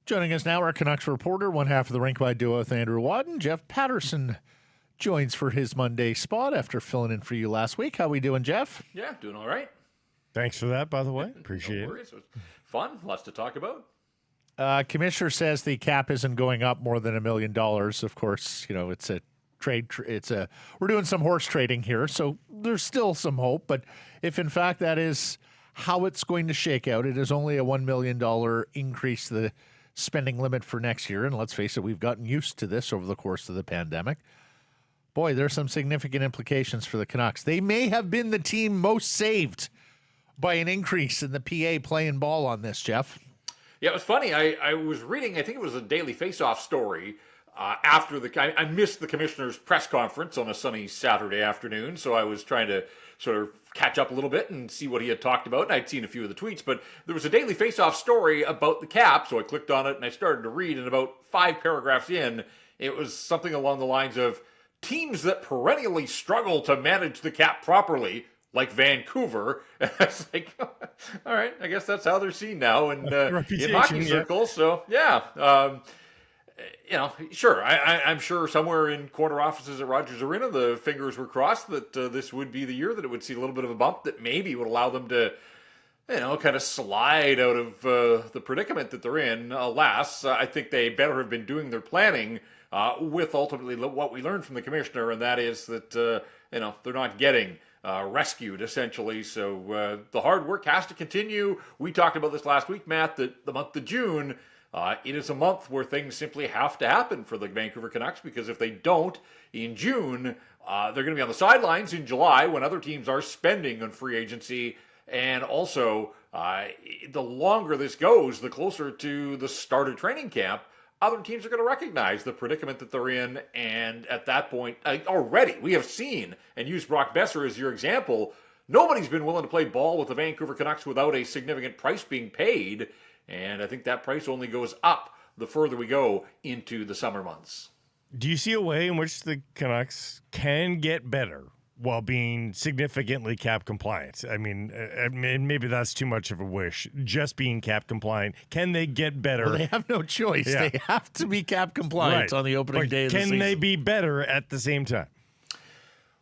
Joining us now, our Canucks reporter, one half of the rink by duo with Andrew Wadden. Jeff Paterson joins for his Monday spot after filling in for you last week. How we doing, Jeff? Yeah, doing all right. Thanks for that, by the way. Appreciate No worries. It was fun. Lots to talk about. Commissioner says the cap isn't going up more than $1 million. Of course, you know, it's a trade. We're doing some horse trading here, so there's still some hope. But if in fact that is how it's going to shake out, it is only a $1 million increase to the spending limit for next year. And let's face it, we've gotten used to this over the course of the pandemic. Boy, there's some significant implications for the Canucks. They may have been the team most saved by an increase in the PA playing ball on this, Jeff. Yeah, it was funny. I was reading, I think it was a Daily Face-Off story after I missed the commissioner's press conference on a sunny Saturday afternoon, so I was trying to sort of catch up a little bit and see what he had talked about, and I'd seen a few of the tweets, but there was a Daily Face-Off story about the cap, so I clicked on it and I started to read, and about 5 paragraphs in, it was something along the lines of, teams that perennially struggle to manage the cap properly, like Vancouver. And I was like, all right, I guess that's how they're seen now in hockey circles. So, yeah. Sure. I'm sure somewhere in corner offices at Rogers Arena, the fingers were crossed that this would be the year that it would see a little bit of a bump that maybe would allow them to, kind of slide out of the predicament that they're in. Alas, I think they better have been doing their planning with ultimately what we learned from the commissioner, and that is that, they're not getting rescued, essentially. So the hard work has to continue. We talked about this last week, Matt, that the month of June, it is a month where things simply have to happen for the Vancouver Canucks, because if they don't in June, they're going to be on the sidelines in July when other teams are spending on free agency. And also, the longer this goes, the closer to the start of training camp, other teams are going to recognize the predicament that they're in. And at that point, already we have seen, and use Brock Besser as your example, nobody's been willing to play ball with the Vancouver Canucks without a significant price being paid. And I think that price only goes up the further we go into the summer months. Do you see a way in which the Canucks can get better while being significantly cap compliant? I mean, maybe that's too much of a wish. Just being cap compliant. Can they get better? Well, they have no choice. Yeah. They have to be cap compliant on the opening day of the season. Can they be better at the same time?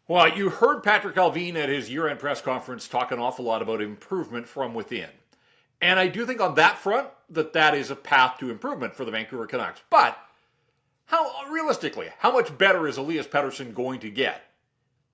Well, you heard Patrick Allvin at his year-end press conference talk an awful lot about improvement from within. And I do think on that front that is a path to improvement for the Vancouver Canucks. But realistically, how much better is Elias Pettersson going to get?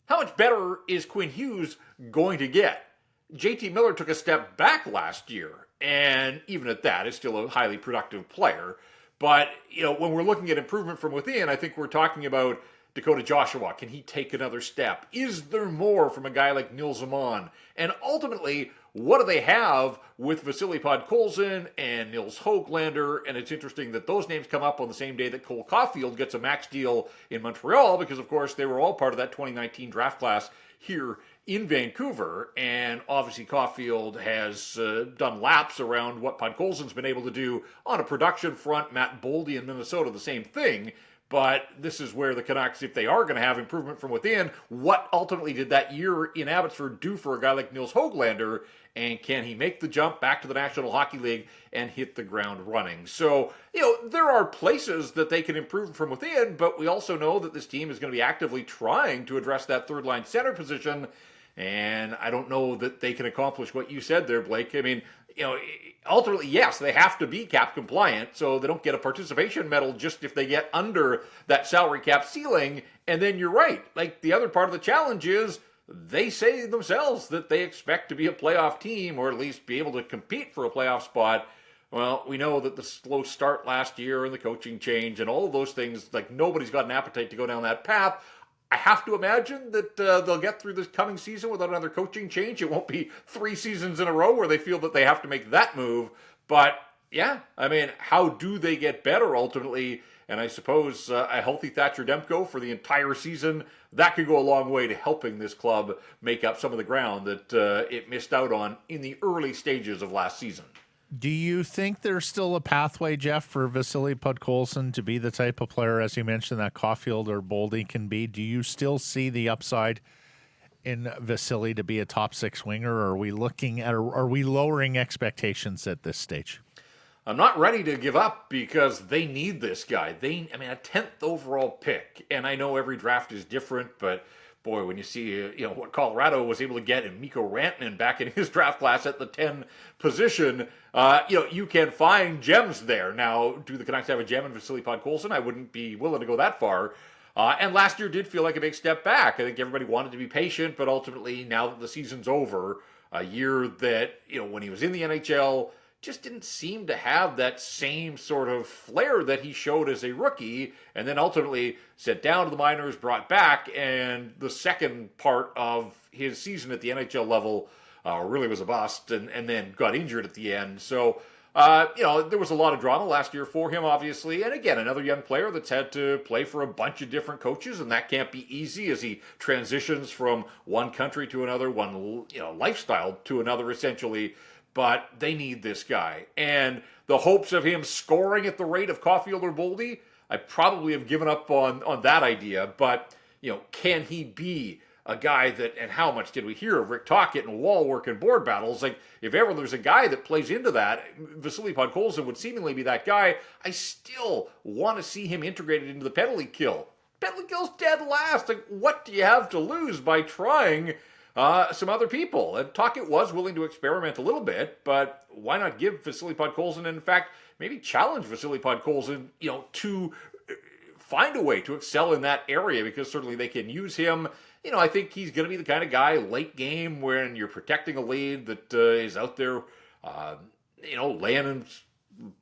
How much better is Quinn Hughes going to get? JT Miller took a step back last year, and even at that is still a highly productive player. But, when we're looking at improvement from within, I think we're talking about Dakota Joshua. Can he take another step? Is there more from a guy like Nils Aman? And ultimately, what do they have with Vasily Podkolzin and Nils Höglander? And it's interesting that those names come up on the same day that Cole Caulfield gets a max deal in Montreal, because, of course, they were all part of that 2019 draft class here in Vancouver. And obviously Caulfield has done laps around what Podkolzin's been able to do on a production front. Matt Boldy in Minnesota, the same thing. But this is where the Canucks, if they are going to have improvement from within, what ultimately did that year in Abbotsford do for a guy like Nils Höglander? And can he make the jump back to the National Hockey League and hit the ground running? So, there are places that they can improve from within, but we also know that this team is going to be actively trying to address that third-line center position. And I don't know that they can accomplish what you said there, Blake. I mean, ultimately, yes, they have to be cap compliant, so they don't get a participation medal just if they get under that salary cap ceiling. And then you're right. Like, the other part of the challenge is they say themselves that they expect to be a playoff team, or at least be able to compete for a playoff spot. Well, we know that the slow start last year and the coaching change and all of those things, like, nobody's got an appetite to go down that path. I have to imagine that they'll get through this coming season without another coaching change. It won't be 3 seasons in a row where they feel that they have to make that move. But, yeah, I mean, how do they get better ultimately? And I suppose a healthy Thatcher Demko for the entire season, that could go a long way to helping this club make up some of the ground that it missed out on in the early stages of last season. Do you think there's still a pathway, Jeff, for Vasily Podkolzin to be the type of player, as you mentioned, that Caulfield or Boldy can be? Do you still see the upside in Vasily to be a top 6 winger, or are we lowering expectations at this stage? I'm not ready to give up because they need this guy. A 10th overall pick, and I know every draft is different, but boy, when you see what Colorado was able to get in Mikko Rantanen back in his draft class at the 10 position, you can find gems there. Now, do the Canucks have a gem in Vasily Podkolzin? I wouldn't be willing to go that far. And last year did feel like a big step back. I think everybody wanted to be patient, but ultimately, now that the season's over, a year that, when he was in the NHL, just didn't seem to have that same sort of flair that he showed as a rookie, and then ultimately sent down to the minors, brought back, and the second part of his season at the NHL level really was a bust, and then got injured at the end. So, there was a lot of drama last year for him, obviously, and again, another young player that's had to play for a bunch of different coaches, and that can't be easy as he transitions from one country to another, one lifestyle to another, essentially. But they need this guy. And the hopes of him scoring at the rate of Caulfield or Boldy, I probably have given up on that idea. But, can he be a guy that, and how much did we hear of Rick Tocchet and wall work and board battles? Like, if ever there's a guy that plays into that, Vasily Podkolzin would seemingly be that guy. I still want to see him integrated into the penalty kill. Penalty kill's dead last. Like, what do you have to lose by trying some other people? And Tocchet was willing to experiment a little bit, but why not give Vasily Podkolzin, and in fact, maybe challenge Vasily Podkolzin, to find a way to excel in that area, because certainly they can use him. I think he's going to be the kind of guy late game when you're protecting a lead that is out there, laying his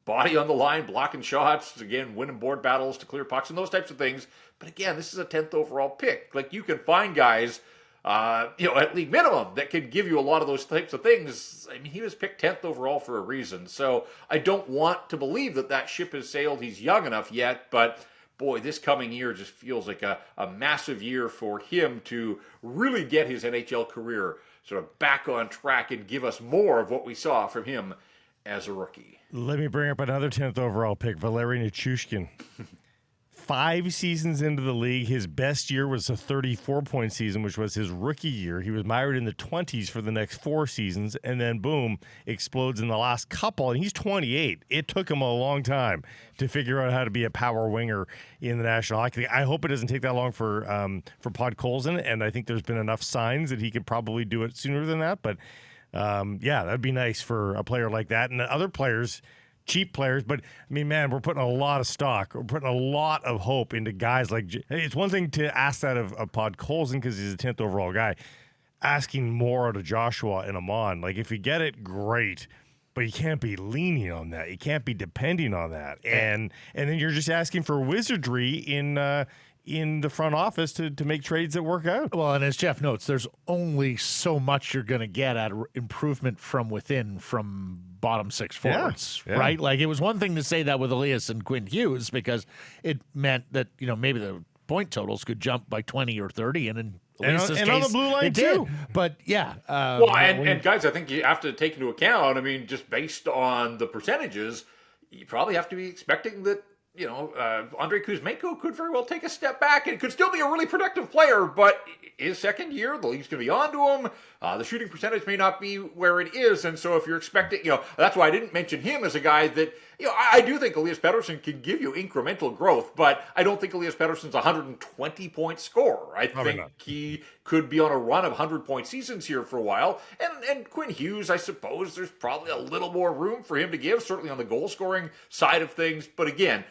body on the line, blocking shots, again, winning board battles to clear pucks and those types of things. But again, this is a 10th overall pick. Like, you can find guys at league minimum that could give you a lot of those types of things. I mean, he was picked 10th overall for a reason. So I don't want to believe that ship has sailed. He's young enough yet, but boy, this coming year just feels like a massive year for him to really get his NHL career sort of back on track and give us more of what we saw from him as a rookie. Let me bring up another 10th overall pick, Valeri Nichushkin. 5 seasons into the league, his best year was a 34-point season, which was his rookie year. He was mired in the 20s for the next 4 seasons, and then, boom, explodes in the last couple, and he's 28. It took him a long time to figure out how to be a power winger in the National Hockey League. I hope it doesn't take that long for Podkolzin, and I think there's been enough signs that he could probably do it sooner than that, but that'd be nice for a player like that. And other players, cheap players, but I mean, man, we're putting a lot of stock, we're putting a lot of hope into guys like, it's one thing to ask that of Podkolzin because he's a 10th overall guy, asking more out of Joshua and Amon. Like, if you get it, great, but you can't be leaning on that. You can't be depending on that. And then you're just asking for wizardry in the front office to make trades that work out. Well, and as Jeff notes, there's only so much you're going to get at improvement from within from bottom 6 forwards, right? Like, it was one thing to say that with Elias and Quinn Hughes because it meant that, maybe the point totals could jump by 20 or 30, and in Elias's case, on the blue line it too. did. But yeah. And guys, I think you have to take into account, I mean, just based on the percentages, you probably have to be expecting that, Andrei Kuzmenko could very well take a step back and could still be a really productive player, but his second year, the league's going to be on to him. The shooting percentage may not be where it is, and so if you're expecting, that's why I didn't mention him as a guy that, I do think Elias Paterson can give you incremental growth, but I don't think Elias Paterson's a 120-point scorer. I think he could be on a run of 100-point seasons here for a while, and Quinn Hughes, I suppose there's probably a little more room for him to give, certainly on the goal-scoring side of things, but again,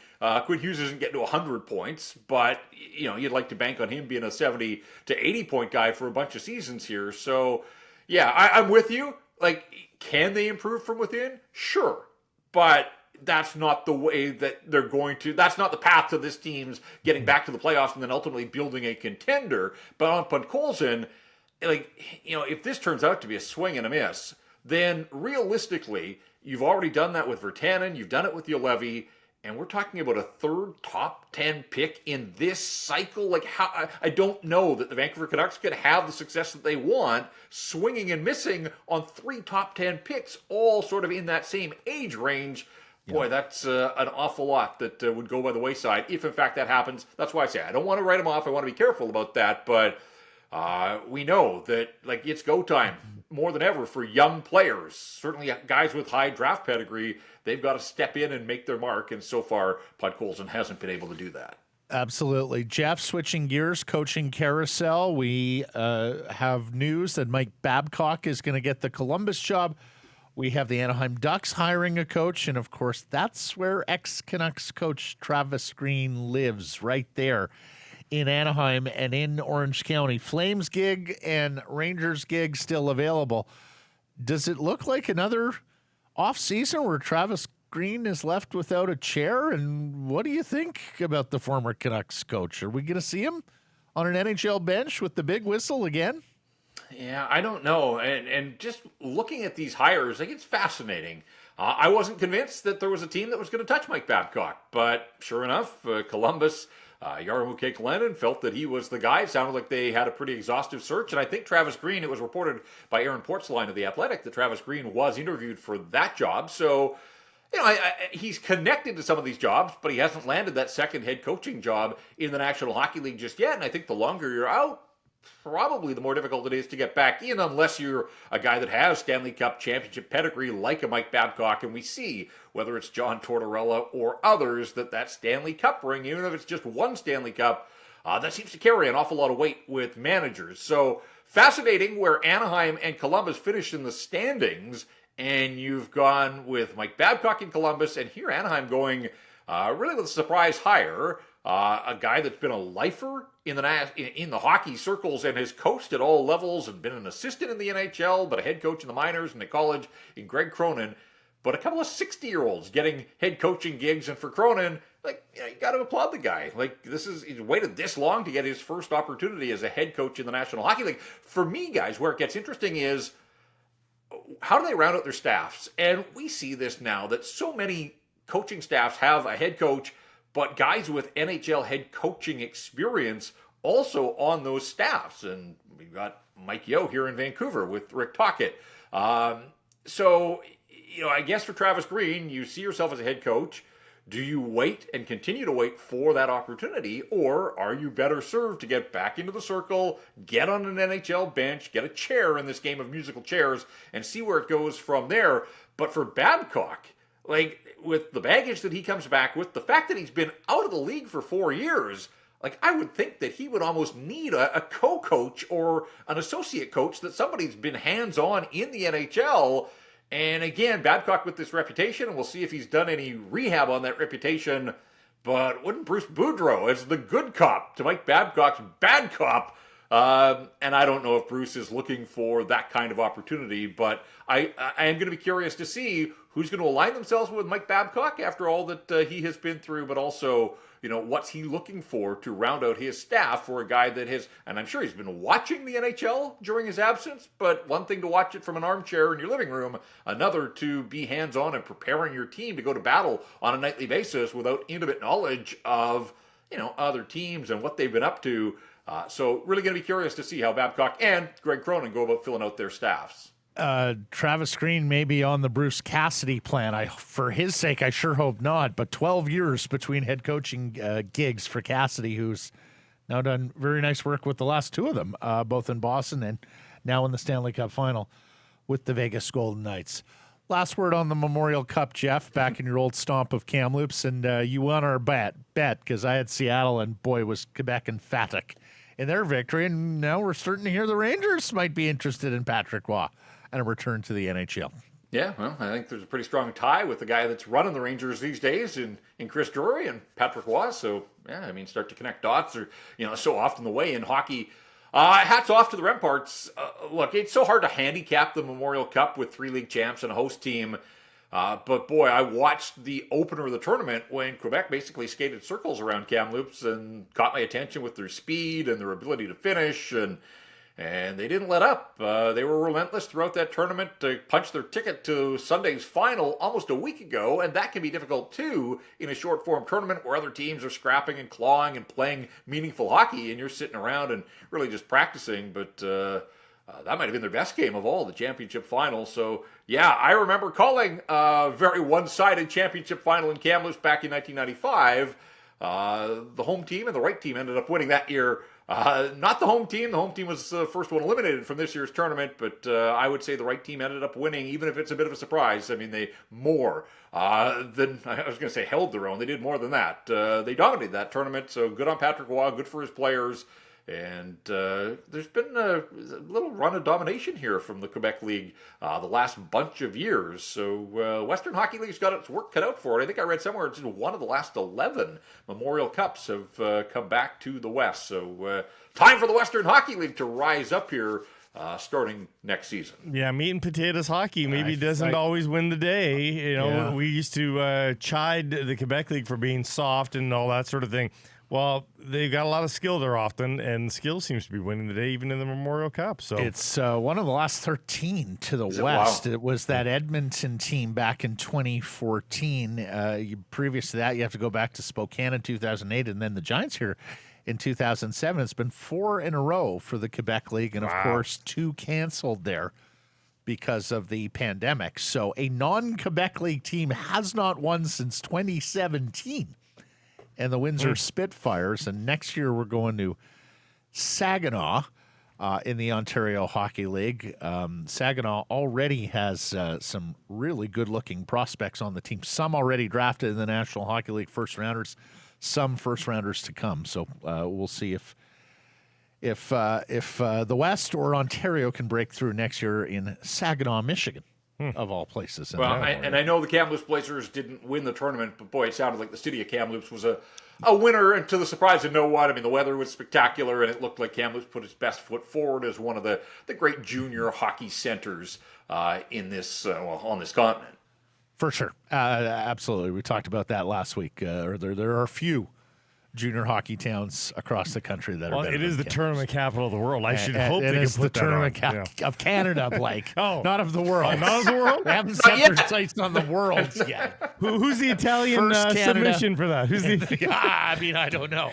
Quinn Hughes isn't getting to 100 points, but, you'd like to bank on him being a 70 to 80-point guy for a bunch of seasons here. So, yeah, I'm with you. Like, can they improve from within? Sure. But that's not the way that they're going to, that's not the path to this team's getting back to the playoffs and then ultimately building a contender. But on Podkolzin, if this turns out to be a swing and a miss, then realistically, you've already done that with Virtanen, you've done it with Juolevi, and we're talking about a third top 10 pick in this cycle. Like, how I don't know that the Vancouver Canucks could have the success that they want swinging and missing on 3 top 10 picks, all sort of in that same age range. Boy, that's an awful lot that would go by the wayside if, in fact, that happens. That's why I say I don't want to write them off. I want to be careful about that. But we know that, like, it's go time. more than ever for young players, certainly guys with high draft pedigree. They've got to step in and make their mark, and so far, Podkolzin hasn't been able to do that. Absolutely. Jeff, switching gears, coaching carousel. We have news that Mike Babcock is going to get the Columbus job. We have the Anaheim Ducks hiring a coach, and of course, that's where ex-Canucks coach Travis Green lives, right there in Anaheim and in Orange County. Flames gig and Rangers gig still available. Does it look like another off-season where Travis Green is left without a chair? And what do you think about the former Canucks coach? Are we going to see him on an NHL bench with the big whistle again? Yeah, I don't know. And just looking at these hires, it's fascinating. I wasn't convinced that there was a team that was going to touch Mike Babcock, but sure enough, Columbus, Jarmo Kekalainen felt that he was the guy. It sounded like they had a pretty exhaustive search, and I think Travis Green, it was reported by Aaron Portzline of The Athletic that Travis Green was interviewed for that job. So, he's connected to some of these jobs, but he hasn't landed that second head coaching job in the National Hockey League just yet. And I think the longer you're out, probably the more difficult it is to get back in, unless you're a guy that has Stanley Cup championship pedigree like a Mike Babcock. And we see, whether it's John Tortorella or others, that Stanley Cup ring, even if it's just one Stanley Cup, that seems to carry an awful lot of weight with managers. So fascinating where Anaheim and Columbus finished in the standings. And you've gone with Mike Babcock in Columbus, and here Anaheim going really with a surprise hire, a guy that's been a lifer in the hockey circles and has coached at all levels and been an assistant in the NHL, but a head coach in the minors and at college in Greg Cronin. But a couple of 60-year-olds getting head coaching gigs, and for Cronin, you got to applaud the guy. He's waited this long to get his first opportunity as a head coach in the National Hockey League. For me, guys, where it gets interesting is, how do they round out their staffs? And we see this now that so many coaching staffs have a head coach, but guys with NHL head coaching experience also on those staffs. And we've got Mike Yeo here in Vancouver with Rick Tocchet. So, I guess for Travis Green, you see yourself as a head coach. Do you wait and continue to wait for that opportunity, or are you better served to get back into the circle, get on an NHL bench, get a chair in this game of musical chairs, and see where it goes from there? But for Babcock, with the baggage that he comes back with, the fact that he's been out of the league for 4 years, I would think that he would almost need a co-coach or an associate coach, that somebody's been hands-on in the NHL. And again, Babcock with this reputation, and we'll see if he's done any rehab on that reputation. But wouldn't Bruce Boudreau as the good cop to Mike Babcock's bad cop? And I don't know if Bruce is looking for that kind of opportunity, but I am going to be curious to see who's going to align themselves with Mike Babcock after all that he has been through, but also, what's he looking for to round out his staff for a guy that has, and I'm sure he's been watching the NHL during his absence, but one thing to watch it from an armchair in your living room, another to be hands-on and preparing your team to go to battle on a nightly basis without intimate knowledge of, other teams and what they've been up to. So really going to be curious to see how Babcock and Greg Cronin go about filling out their staffs. Travis Green may be on the Bruce Cassidy plan. For his sake, I sure hope not. But 12 years between head coaching gigs for Cassidy, who's now done very nice work with the last two of them, both in Boston and now in the Stanley Cup final with the Vegas Golden Knights. Last word on the Memorial Cup, Jeff, back in your old stomp of Kamloops. And you won our bet because I had Seattle, and boy, was Quebec emphatic in their victory. And now we're starting to hear the Rangers might be interested in Patrick Waugh and a return to the NHL. Yeah, well, I think there's a pretty strong tie with the guy that's running the Rangers these days in Chris Drury and Patrick Waugh. So, yeah, start to connect dots are, so often the way in hockey. Hats off to the Remparts. Look, it's so hard to handicap the Memorial Cup with 3 league champs and a host team. But boy, I watched the opener of the tournament when Quebec basically skated circles around Kamloops and caught my attention with their speed and their ability to finish. And they didn't let up. They were relentless throughout that tournament to punch their ticket to Sunday's final almost a week ago, and that can be difficult too in a short-form tournament where other teams are scrapping and clawing and playing meaningful hockey, and you're sitting around and really just practicing. But that might have been their best game of all, the championship final. So, yeah, I remember calling a very one-sided championship final in Kamloops back in 1995. The home team and the right team ended up winning that year Not the home team. The home team was the first one eliminated from this year's tournament, but I would say the right team ended up winning, even if it's a bit of a surprise. I mean, they more than, I was going to say held their own. They did more than that. They dominated that tournament, so good on Patrick Roy, good for his players. And there's been a little run of domination here from the Quebec League the last bunch of years. So Western Hockey League's got its work cut out for it. I think I read somewhere it's one of the last 11 Memorial Cups have come back to the West. So time for the Western Hockey League to rise up here starting next season. Yeah, meat and potatoes hockey maybe doesn't always win the day. You know, we used to chide the Quebec League for being soft and all that sort of thing. Well, they've got a lot of skill there often, and skill seems to be winning the day, even in the Memorial Cup. So it's one of the last 13 to the West. It was that Edmonton team back in 2014. Previous to that, you have to go back to Spokane in 2008, and then the Giants here in 2007. It's been 4 in a row for the Quebec League, and of course, 2 canceled there because of the pandemic. So a non-Quebec League team has not won since 2017. And the Windsor Spitfires. And next year we're going to Saginaw in the Ontario Hockey League. Saginaw already has some really good-looking prospects on the team. Some already drafted in the National Hockey League first-rounders, some first-rounders to come. So we'll see if the West or Ontario can break through next year in Saginaw, Michigan. Of all places. Well, I know the Kamloops Blazers didn't win the tournament, but boy, it sounded like the city of Kamloops was a winner. And to the surprise of no one, I mean, the weather was spectacular, and it looked like Kamloops put its best foot forward as one of the great junior hockey centers in this on this continent. For sure, absolutely. We talked about that last week. There are a few junior hockey towns across the country that are better. It is the tournament capital of the world. I should hope they can put the tournament of Canada, Blake. Not of the world. Not of the world? They haven't set their sights on the world yet. Who's the Italian submission for that? Who's the? I mean, I don't know.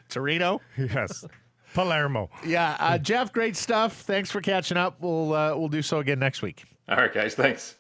Torino? Yes. Palermo. Yeah, Jeff, great stuff. Thanks for catching up. We'll do so again next week. All right, guys. Thanks.